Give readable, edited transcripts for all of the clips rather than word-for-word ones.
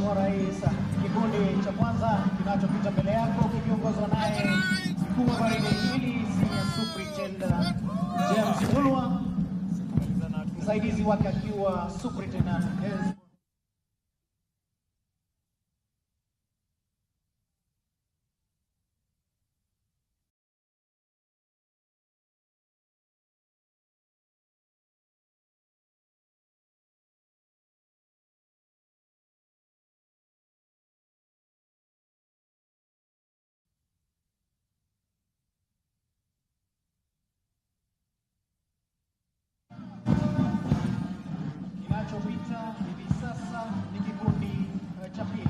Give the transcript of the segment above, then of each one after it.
Mheshimiwa Rais. Kikundi cha kwanza kinachopita mbele yako kikiongozwa naye mkuu wa gwaride hili Senior Superintendent James Mulwa, msaidizi wake akiwa Superintendent kinachopita hivi sasa ni kikundi cha pili.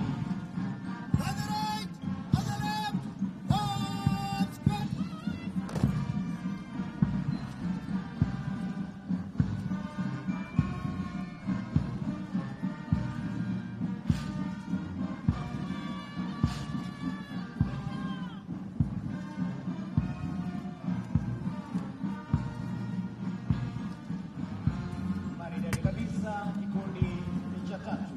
Maridadi kabisa kikundi cha tatu.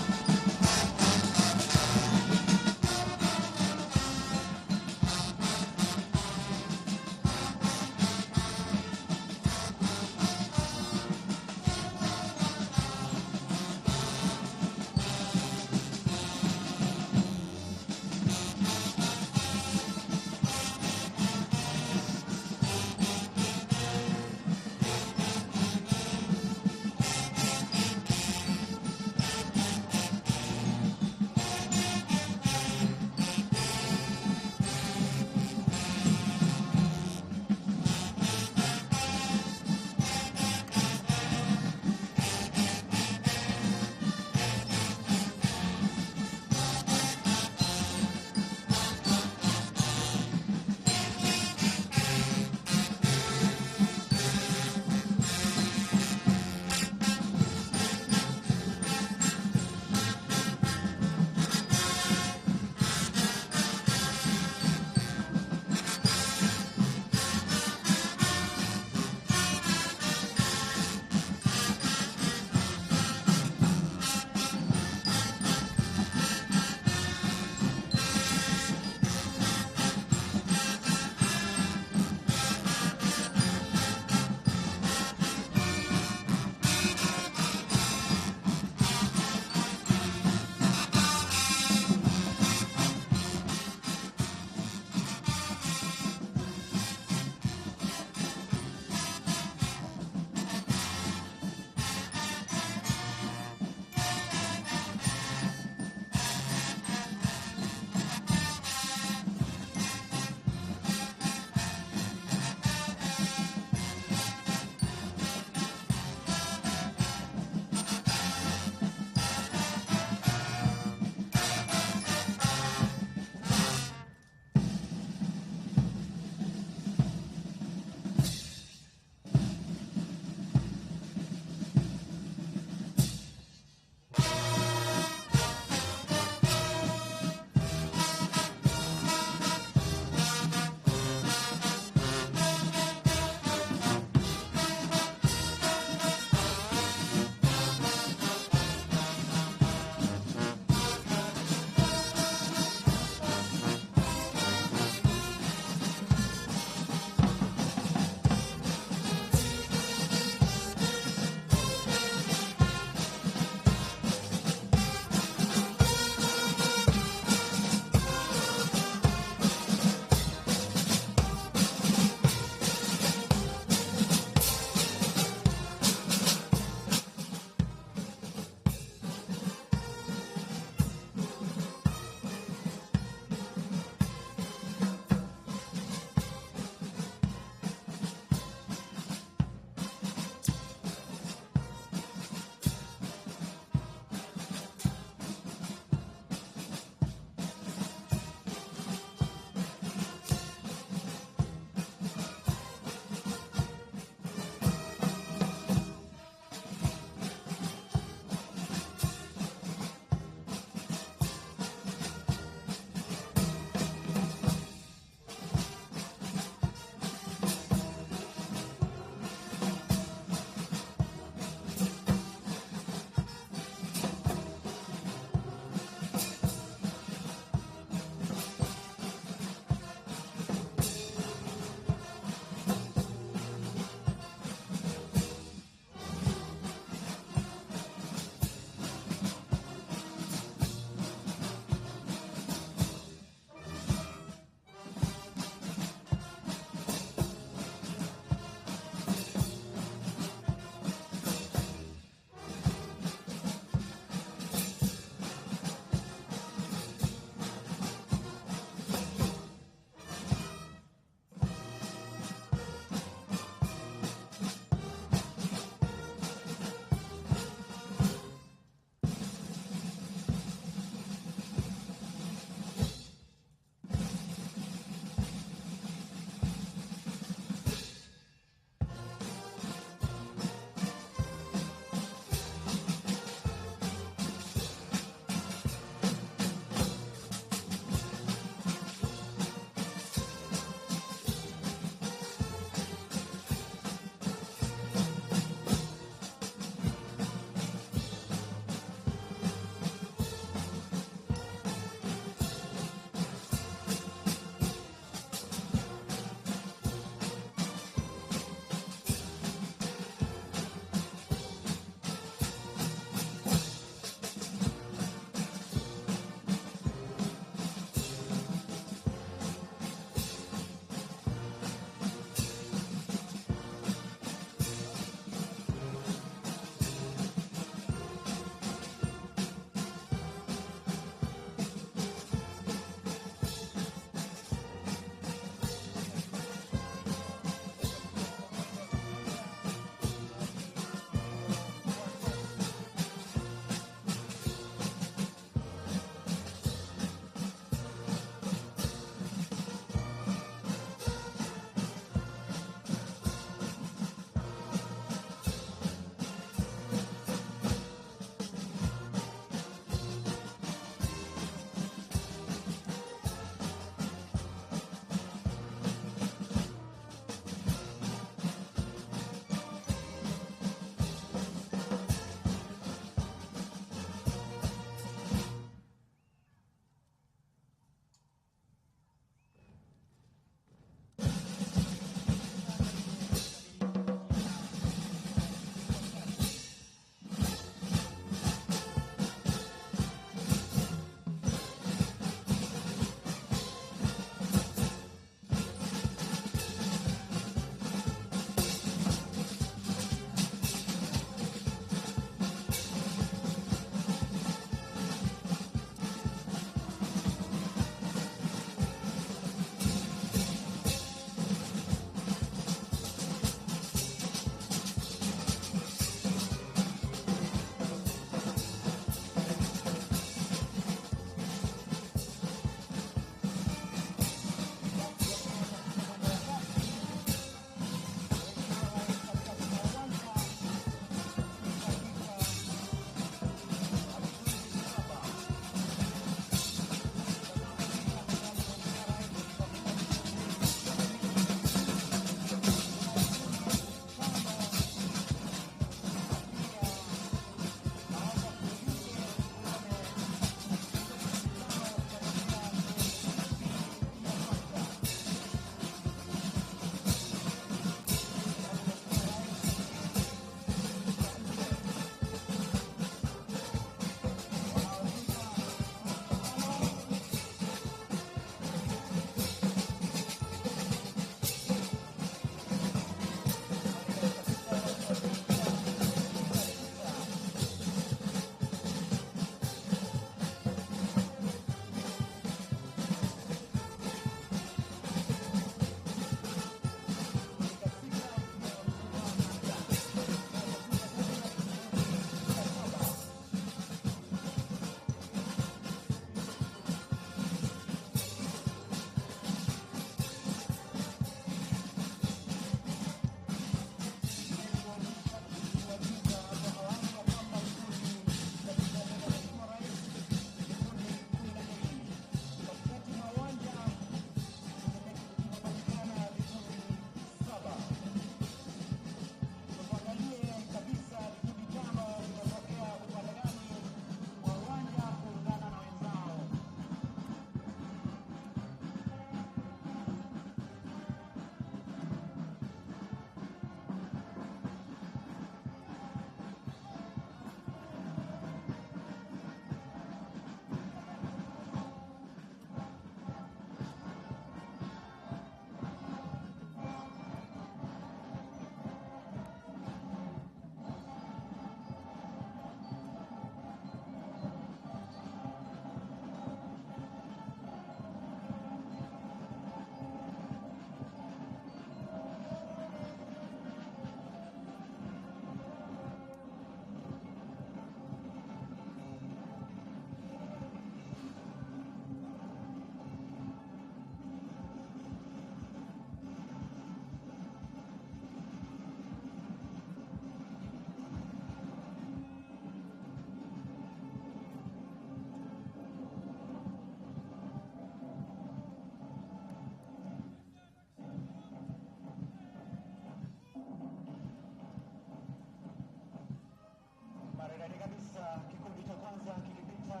kabisa kikundi cha kwanza kilipita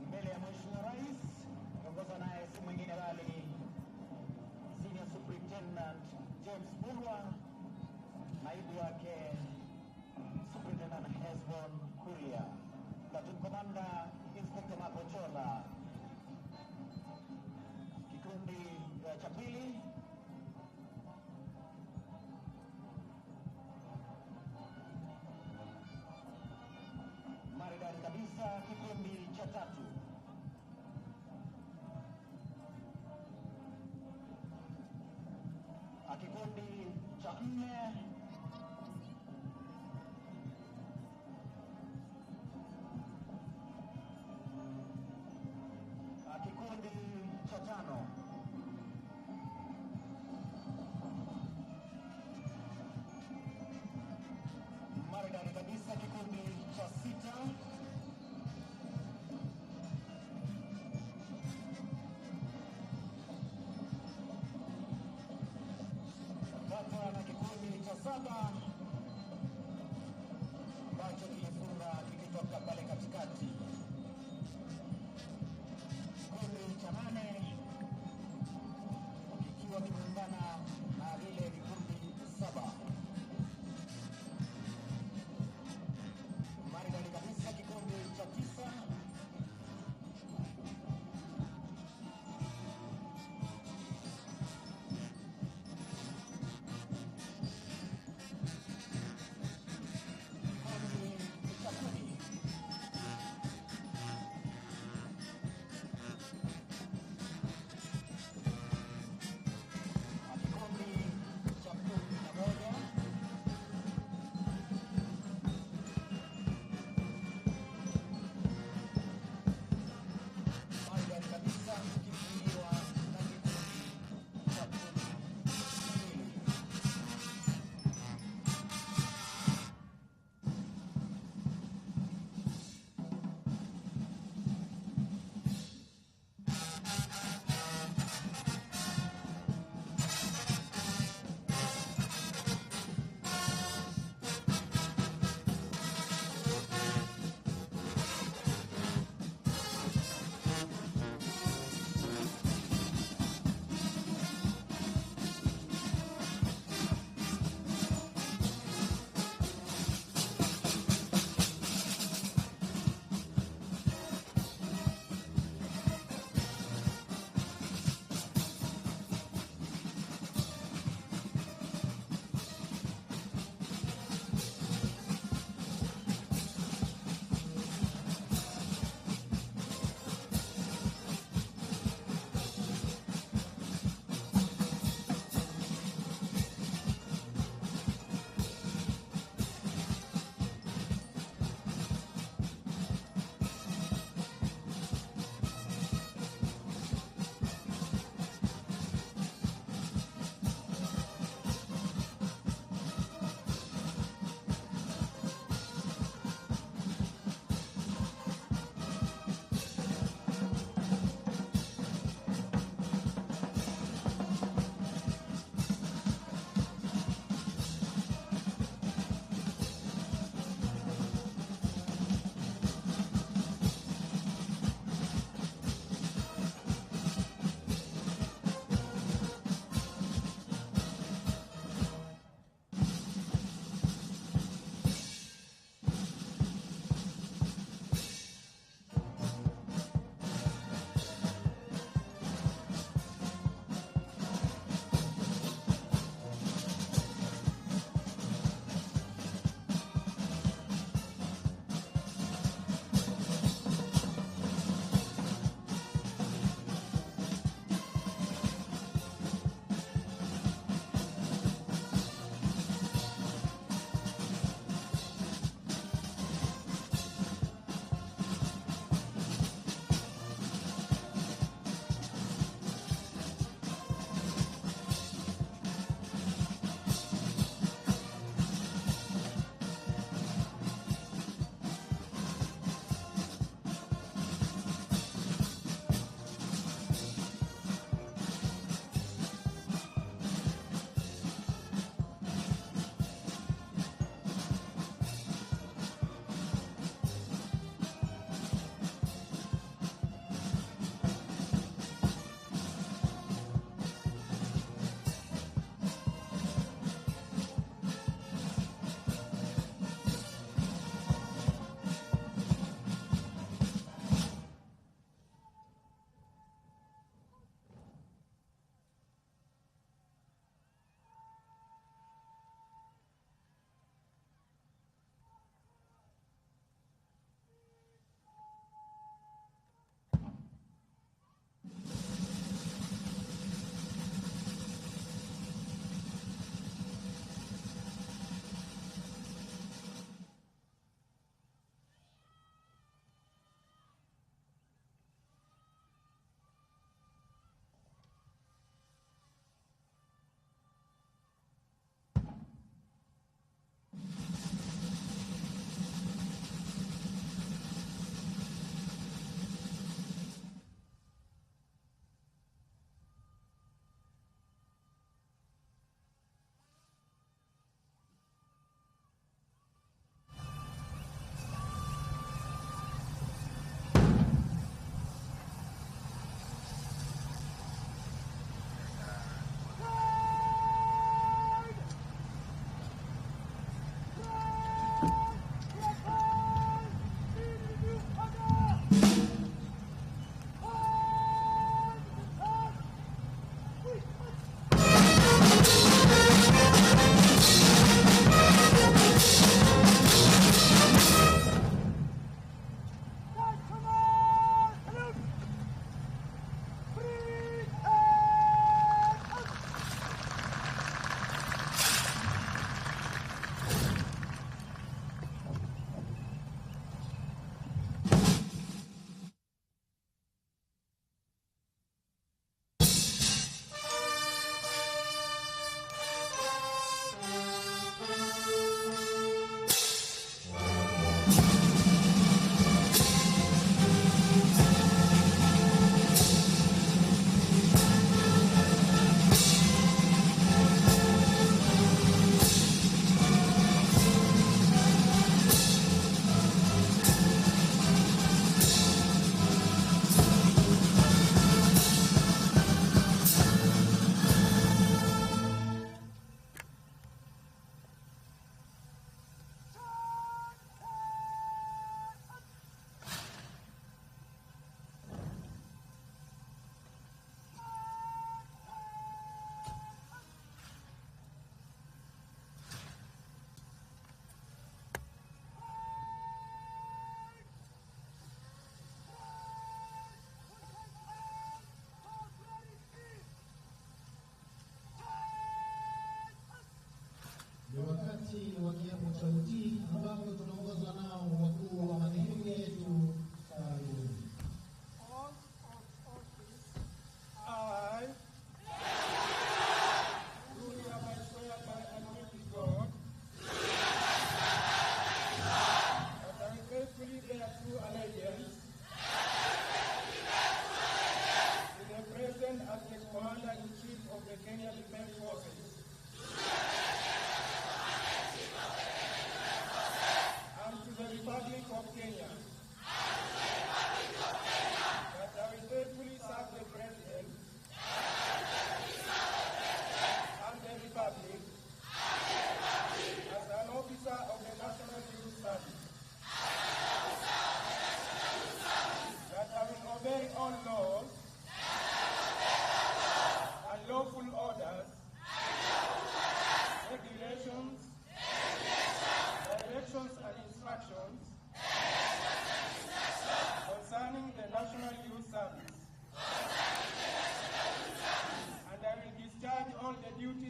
mbele ya Mheshimiwa Rais, kiongozwa naye si mwingine bali Senior Superintendent James Mulwa, naibu wake Superintendent Hesbon Kuria, Platoon Commander Inspector Mapochola. Kikundi cha pili maridadi kabisa, kikundi cha tatu kikundi cha nne kikundi cha tano maridadi kabisa, kikundi cha sita kata na kikundi cha saba ambacho kilifunga kikitoka pale katikati, kikundi cha nane kikiwa kimeungana na vile vikundi saba. Maridadi kabisa, kikundi cha tisa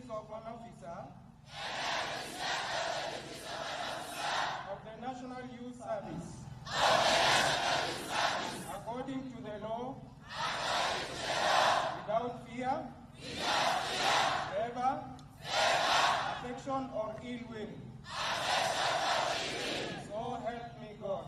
of an officer of the National Youth Service according to the law without fear, favor, affection or ill will. So help me God.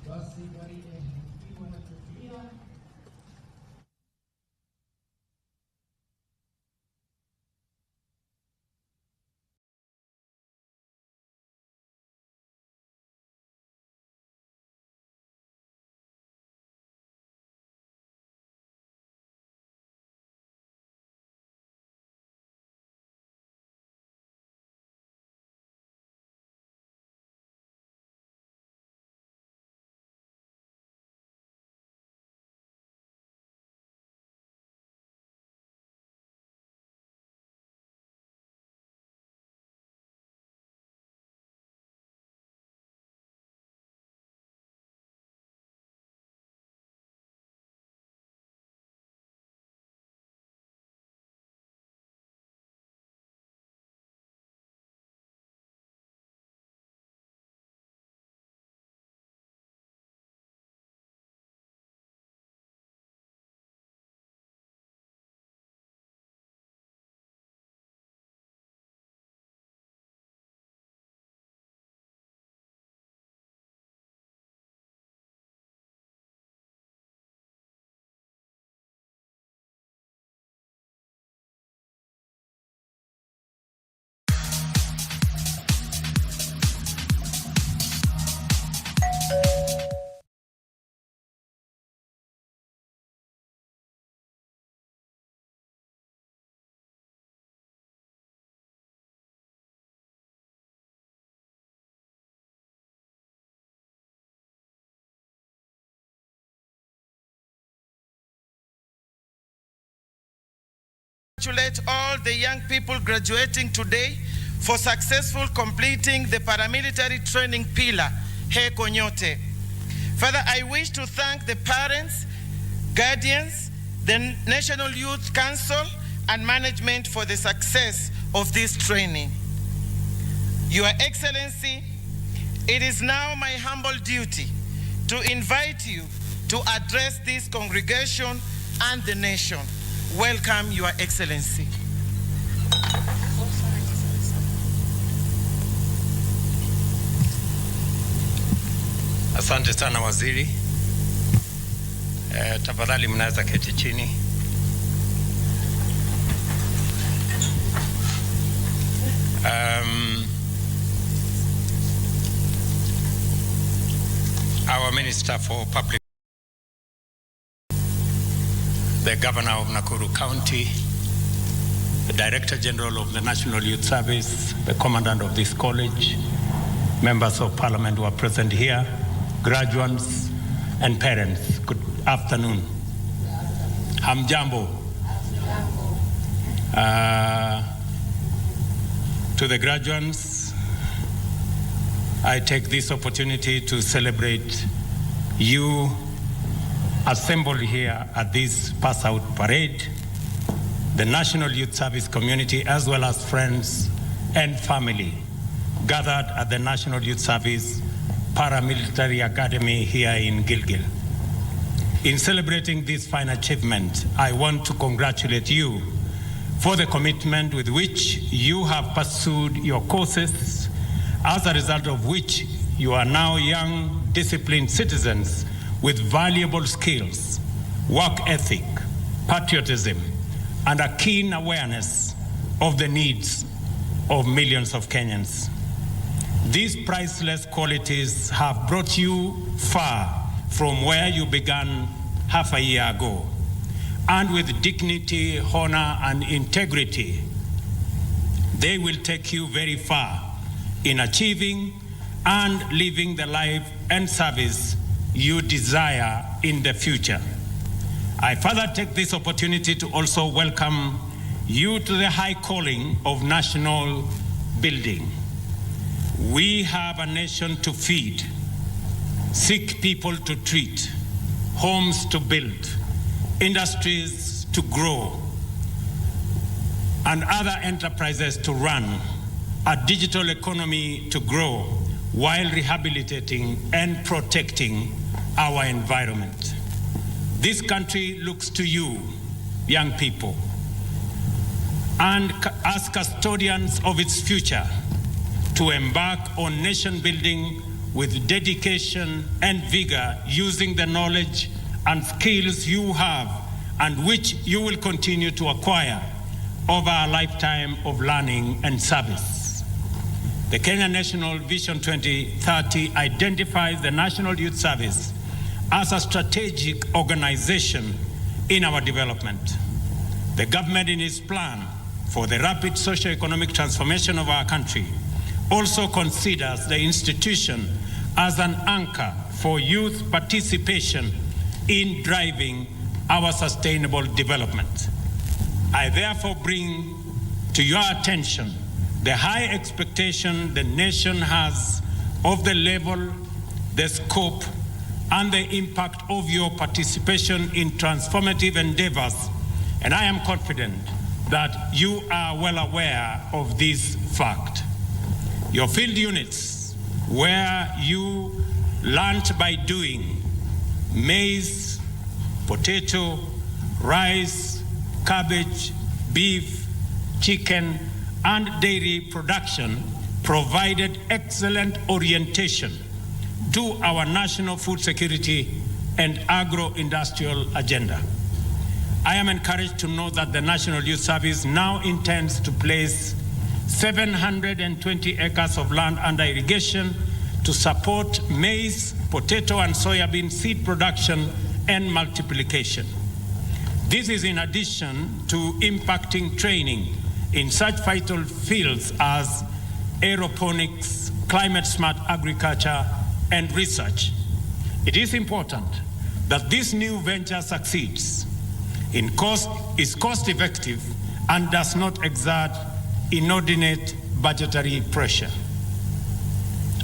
Basi gwaride kupigwa na kutulia. Congratulate all the young people graduating today for successful completing the paramilitary training pillar, Heko Nyote. Further, I wish to thank the parents, guardians, the National Youth Council, and management for the success of this training. Your Excellency, it is now my humble duty to invite you to address this congregation and the nation. Welcome, Your Excellency. Asante sana waziri. Tafadhali mnaweza keti chini. Our Minister for Public, the Governor of Nakuru County, the Director General of the National Youth Service, the Commandant of this college, members of Parliament who are present here, graduates and parents, good afternoon. Hamjambo. To the graduates, I take this opportunity to celebrate you assembled here at this pass out parade, the National Youth Service community, as well as friends and family gathered at the National Youth Service Paramilitary Academy here in Gilgil. In celebrating this fine achievement, I want to congratulate you for the commitment with which you have pursued your courses, as a result of which you are now young, disciplined citizens with valuable skills, work ethic, patriotism, and a keen awareness of the needs of millions of Kenyans. These priceless qualities have brought you far from where you began half a year ago. And with dignity, honor, and integrity, they will take you very far in achieving and living the life and service you desire in the future. I further take this opportunity to also welcome you to the high calling of national building. We have a nation to feed, sick people to treat, homes to build, industries to grow, and other enterprises to run, a digital economy to grow, while rehabilitating and protecting our environment. This country looks to you, young people, and as custodians of its future, to embark on nation building with dedication and vigor, using the knowledge and skills you have and which you will continue to acquire over a lifetime of learning and service. The Kenya National Vision 2030 identifies the National Youth Service as a strategic organization in our development. The government, in its plan for the rapid socio-economic transformation of our country, also considers the institution as an anchor for youth participation in driving our sustainable development. I therefore bring to your attention the high expectation the nation has of the level, the scope, and the impact of your participation in transformative endeavors, and I am confident that you are well aware of this fact. Your field units, where you learned by doing, maize, potato, rice, cabbage, beef, chicken, and dairy production, provided excellent orientation to our national food security and agro-industrial agenda. I am encouraged to know that the National Youth Service now intends to place 720 acres of land under irrigation to support maize, potato, and soybean seed production and multiplication. This is in addition to impacting training in such vital fields as aeroponics, climate-smart agriculture, and research. It is important that this new venture succeeds, is cost-effective, and does not exert inordinate budgetary pressure.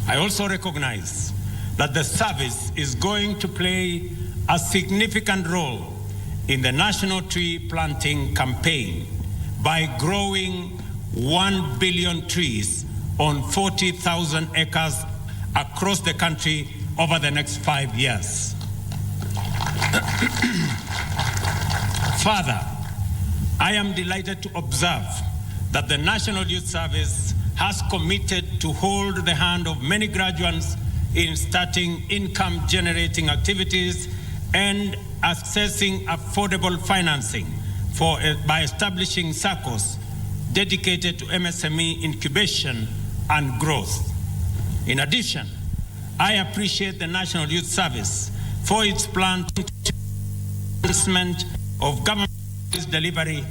I also recognize that the service is going to play a significant role in the national tree planting campaign by growing 1 billion trees on 40,000 acres across the country over the next 5 years. Further, I am delighted to observe that the National Youth Service has committed to hold the hand of many graduates in starting income-generating activities and accessing affordable financing by establishing SACCOs dedicated to MSME incubation and growth. In addition, I appreciate the National Youth Service for its plan to enhancement of government delivery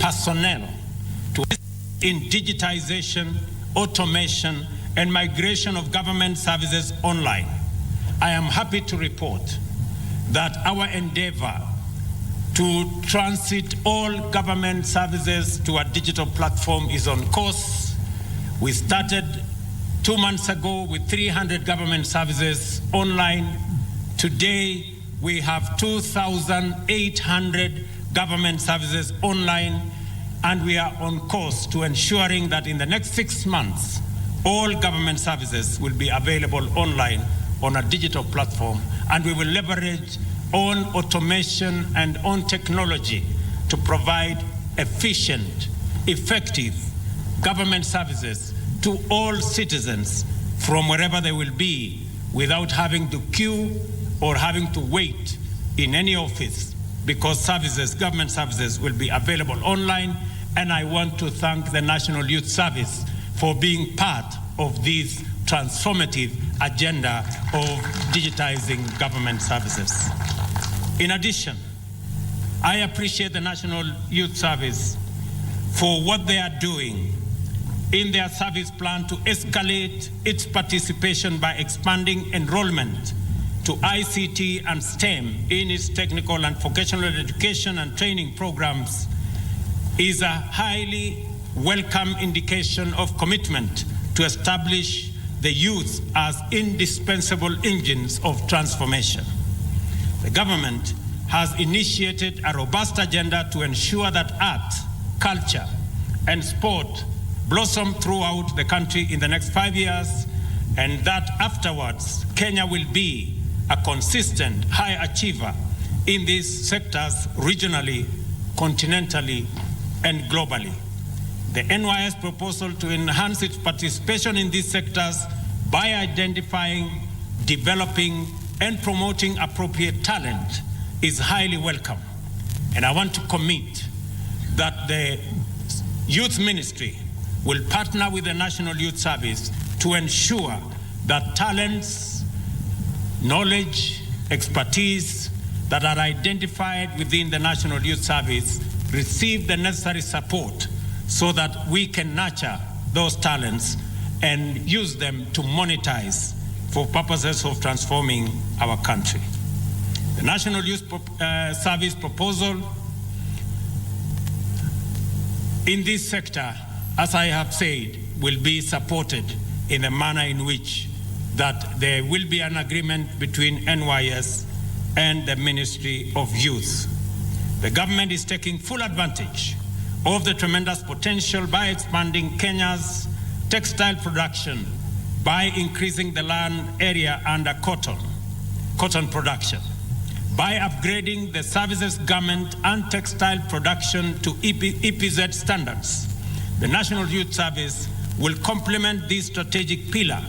personnel to in digitization, automation, and migration of government services online. I am happy to report that our endeavor to transit all government services to a digital platform is on course. We started 2 months ago with 300 government services online. Today, we have 2,800 government services online, and we are on course to ensuring that in the next 6 months, all government services will be available online on a digital platform, and we will leverage on automation and on technology to provide efficient, effective government services to all citizens from wherever they will be, without having to queue or having to wait in any office, because services, government services, will be available online. And I want to thank the National Youth Service for being part of this transformative agenda of digitizing government services. In addition, I appreciate the National Youth Service for what they are doing in their service plan to escalate its participation by expanding enrollment to ICT and STEM in its technical and vocational education and training programs is a highly welcome indication of commitment to establish the youth as indispensable engines of transformation. The government has initiated a robust agenda to ensure that art, culture, and sport blossom throughout the country in the next 5 years, and that afterwards Kenya will be a consistent high achiever in these sectors regionally, continentally, and globally. The NYS proposal to enhance its participation in these sectors by identifying, developing, and promoting appropriate talent is highly welcome. And I want to commit that the Youth Ministry will partner with the National Youth Service to ensure that talents, knowledge, expertise that are identified within the National Youth Service receive the necessary support so that we can nurture those talents and use them to monetize for purposes of transforming our country. The National Youth Service proposal in this sector, as I have said, will be supported in a manner in which that there will be an agreement between NYS and the Ministry of Youth. The government is taking full advantage of the tremendous potential by expanding Kenya's textile production by increasing the land area under cotton production, by upgrading the services, garment, and textile production to EPZ standards. The National Youth Service will complement this strategic pillar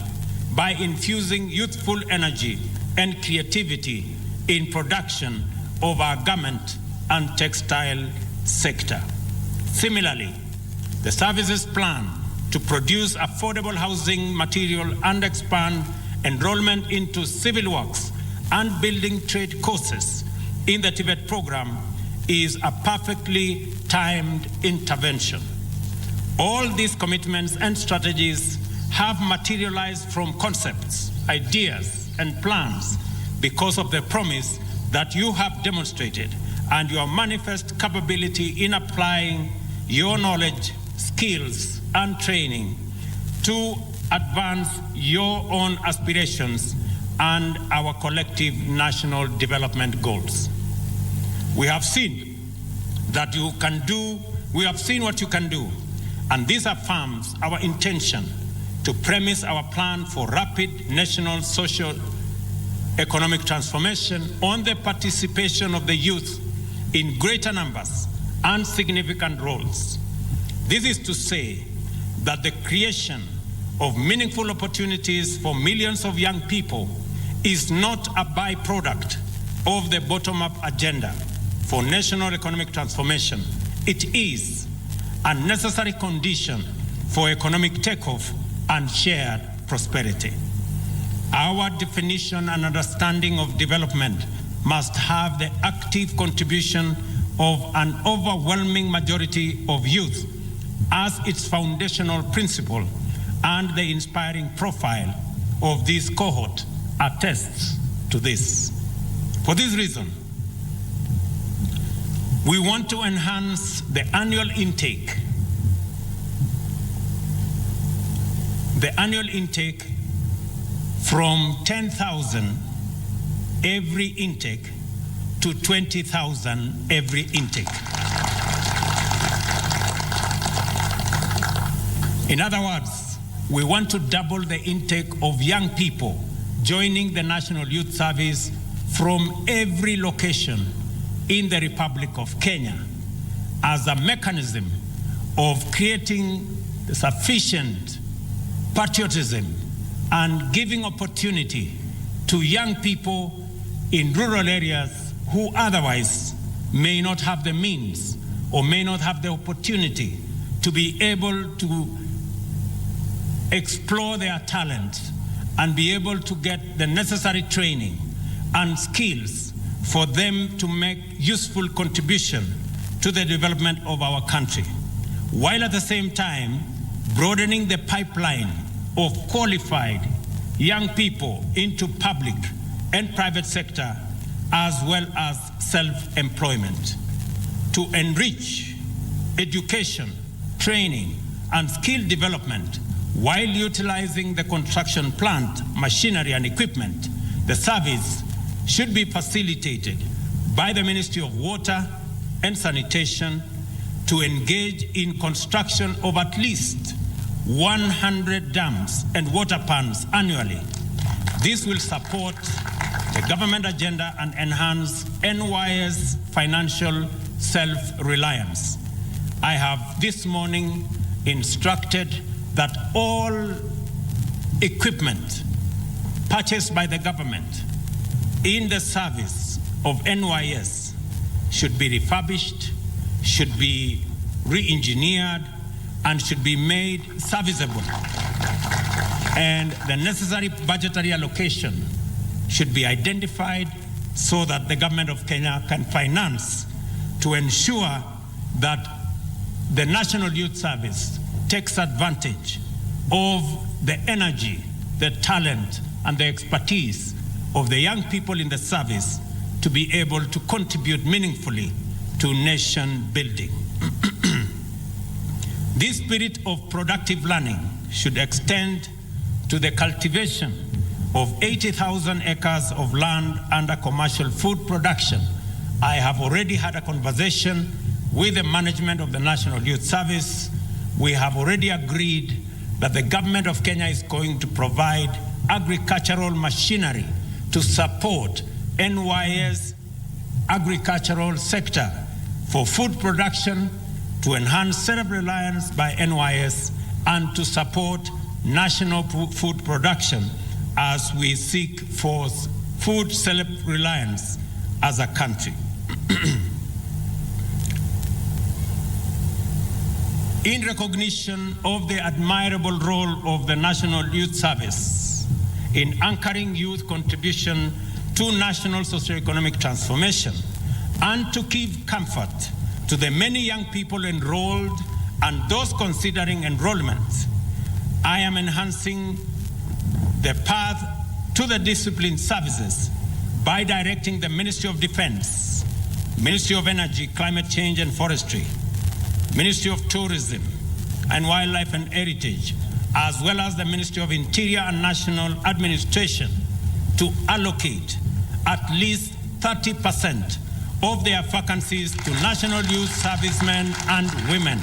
by infusing youthful energy and creativity in production of our garment and textile sector. Similarly, the services plan to produce affordable housing material and expand enrollment into civil works and building trade courses in the Tibet program is a perfectly timed intervention. All these commitments and strategies have materialized from concepts, ideas, and plans because of the promise that you have demonstrated and your manifest capability in applying your knowledge, skills, and training to advance your own aspirations and our collective national development goals. We have seen that you can do, we have seen what you can do, and this affirms our intention to premise our plan for rapid national social economic transformation on the participation of the youth in greater numbers and significant roles. This is to say that the creation of meaningful opportunities for millions of young people is not a byproduct of the bottom-up agenda for national economic transformation. It is a necessary condition for economic takeoff and shared prosperity. Our definition and understanding of development must have the active contribution of an overwhelming majority of youth as its foundational principle, and the inspiring profile of this cohort attests to this. For this reason, we want to enhance the annual intake. The annual intake from 10,000 every intake to 20,000 every intake. In other words, we want to double the intake of young people joining the National Youth Service from every location in the Republic of Kenya as a mechanism of creating the sufficient patriotism and giving opportunity to young people in rural areas who otherwise may not have the means or may not have the opportunity to be able to explore their talent and be able to get the necessary training and skills for them to make useful contribution to the development of our country, while at the same time broadening the pipeline of qualified young people into public and private sector, as well as self-employment, to enrich education, training, and skill development while utilizing the construction plant, machinery, and equipment. The service should be facilitated by the Ministry of Water and Sanitation to engage in construction of at least 100 dams and water ponds annually. This will support the government agenda and enhance NY's financial self-reliance. I have this morning instructed that all equipment purchased by the government in the service of NYS should be refurbished, should be re-engineered, and should be made serviceable. And the necessary budgetary allocation should be identified so that the government of Kenya can finance to ensure that the National Youth Service takes advantage of the energy, the talent, and the expertise of the young people in the service to be able to contribute meaningfully to nation building. This spirit of productive learning should extend to the cultivation of 80,000 acres of land under commercial food production. I have already had a conversation with the management of the National Youth Service. We have already agreed that the government of Kenya is going to provide agricultural machinery to support NYS agricultural sector for food production, to enhance self-reliance by NYS, and to support national food production as we seek for food self-reliance as a country. In recognition of the admirable role of the National Youth Service in anchoring youth contribution to national socio-economic transformation, and to give comfort to the many young people enrolled and those considering enrollment, I am enhancing the path to the discipline services by directing the Ministry of Defense, Ministry of Energy, Climate Change and Forestry, Ministry of Tourism and Wildlife and Heritage, as well as the Ministry of Interior and National Administration, to allocate at least 30% of their vacancies to National Youth Servicemen and women.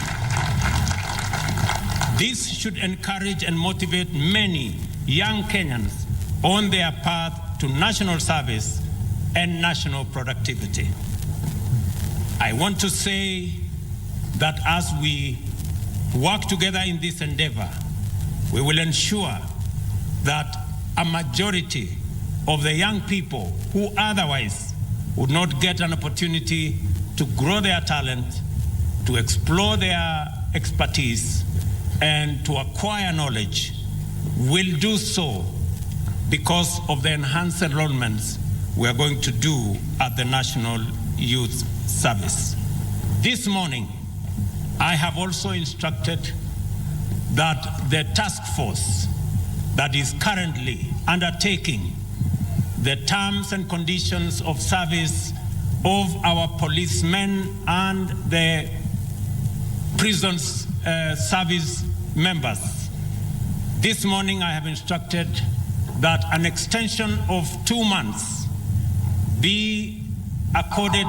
This should encourage and motivate many young Kenyans on their path to national service and national productivity. I want to say that as we work together in this endeavor, we will ensure that a majority of the young people who otherwise would not get an opportunity to grow their talent, to explore their expertise, and to acquire knowledge will do so because of the enhanced enrollments we are going to do at the National Youth Service. This morning, I have also instructed that the task force that is currently undertaking the terms and conditions of service of our policemen and the prisons service members. This morning I have instructed that an extension of 2 months be accorded,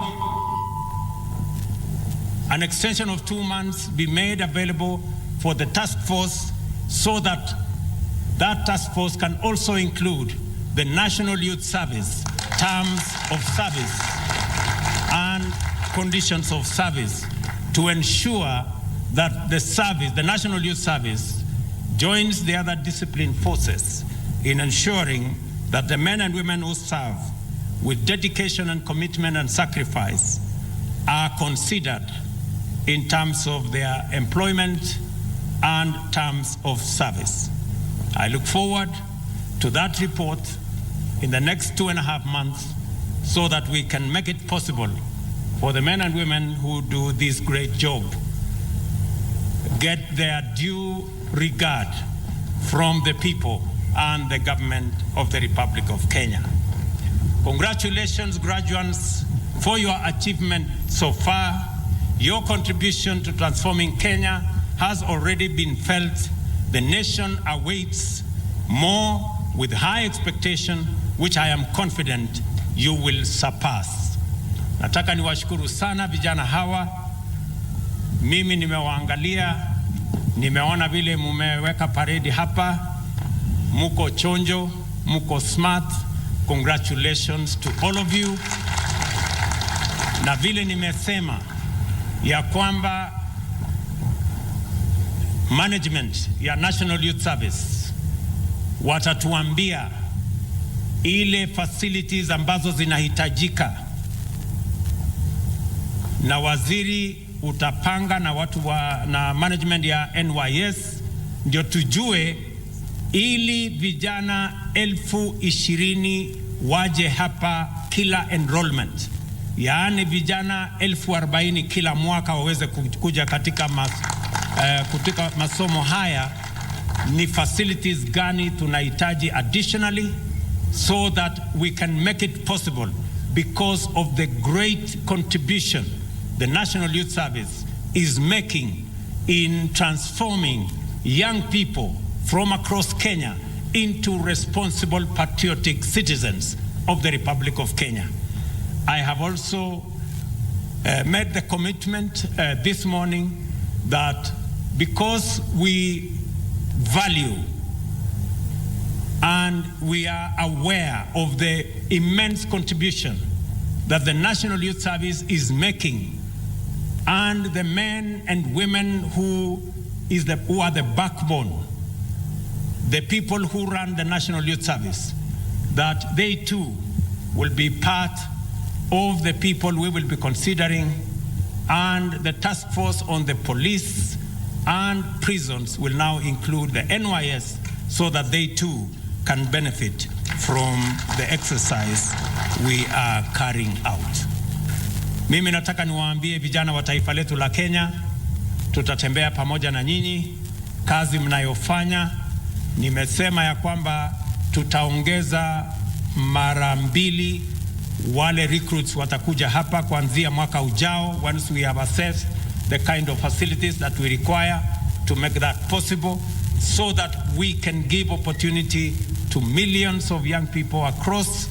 an extension of 2 months be made available for the task force so that that task force can also include the National Youth Service, terms of service and conditions of service, to ensure that the service, the National Youth Service, joins the other discipline forces in ensuring that the men and women who serve with dedication and commitment and sacrifice are considered in terms of their employment and terms of service. I look forward to that report in the next 2.5 months so that we can make it possible for the men and women who do this great job get their due regard from the people and the government of the Republic of Kenya. Congratulations, graduates, for your achievement so far. Your contribution to transforming Kenya has already been felt. The nation awaits more with high expectation, which I am confident you will surpass. Nataka niwashukuru sana vijana hawa. Mimi nimewaangalia, nimeona vile mumeweka paredi hapa. Muko chonjo, muko smart. Congratulations to all of you. Na vile nimesema ya kwamba management ya National Youth Service watatuambia ile facilities ambazo zinahitajika, na waziri utapanga na watu na management ya NYS ndio tujue, ili vijana 20,000 waje hapa kila enrollment, yaani vijana 40,000 kila mwaka waweze kuja katika masomo haya. Ni facilities gani tunahitaji additionally, so that we can make it possible, because of the great contribution the National Youth Service is making in transforming young people from across Kenya into responsible, patriotic citizens of the Republic of Kenya. I have also made the commitment this morning that because we value and we are aware of the immense contribution that the National Youth Service is making, and the men and women who are the backbone, the people who run the National Youth Service, that they too will be part of the people we will be considering, and the task force on the police and prisons will now include the NYS, so that they too can benefit from the exercise we are carrying out. Mimi nataka niwaambie vijana wa taifa letu la Kenya, tutatembea pamoja na nyinyi. Kazi mnayofanya, nimesema ya kwamba tutaongeza mara 2 wale recruits watakuja hapa kuanzia mwaka ujao, once we have assessed the kind of facilities that we require to make that possible, so that we can give opportunity to millions of young people across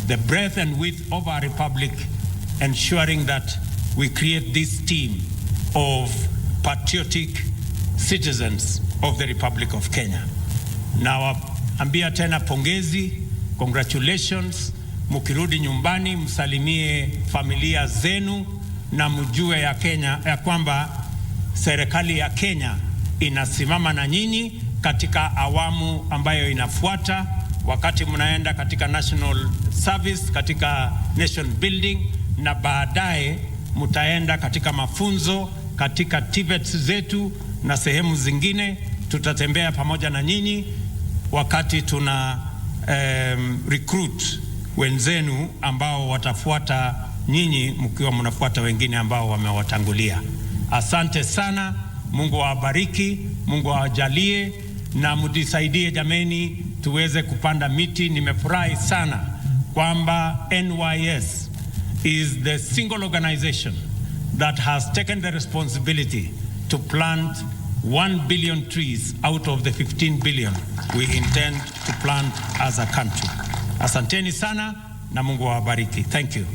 the breadth and width of our republic, ensuring that we create this team of patriotic citizens of the Republic of Kenya. Now, ambia tena pongezi, congratulations. Mukirudi nyumbani msalimie familia zenu, na mjue ya Kenya ya kwamba serikali ya Kenya inasimama na nyinyi katika awamu ambayo inafuata, wakati mnaenda katika national service, katika nation building, na baadaye mtaenda katika mafunzo katika TVET zetu na sehemu zingine. Tutatembea pamoja na nyinyi wakati tuna recruit wenzenu ambao watafuata nyinyi, mkiwa mnafuata wengine ambao wamewatangulia. Asante sana, Mungu awabariki, Mungu awajalie, na mdisaidie jameni tuweze kupanda miti. Nimefurahi sana kwamba NYS is the single organization that has taken the responsibility to plant 1 billion trees out of the 15 billion we intend to plant as a country. Asanteni sana na Mungu awabariki. Thank you.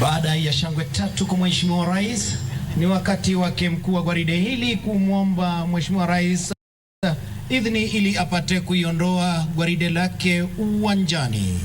Baada ya shangwe tatu kwa Mheshimiwa Rais, ni wakati wake mkuu wa gwaride hili kumwomba Mheshimiwa Rais idhini ili apate kuiondoa gwaride lake uwanjani.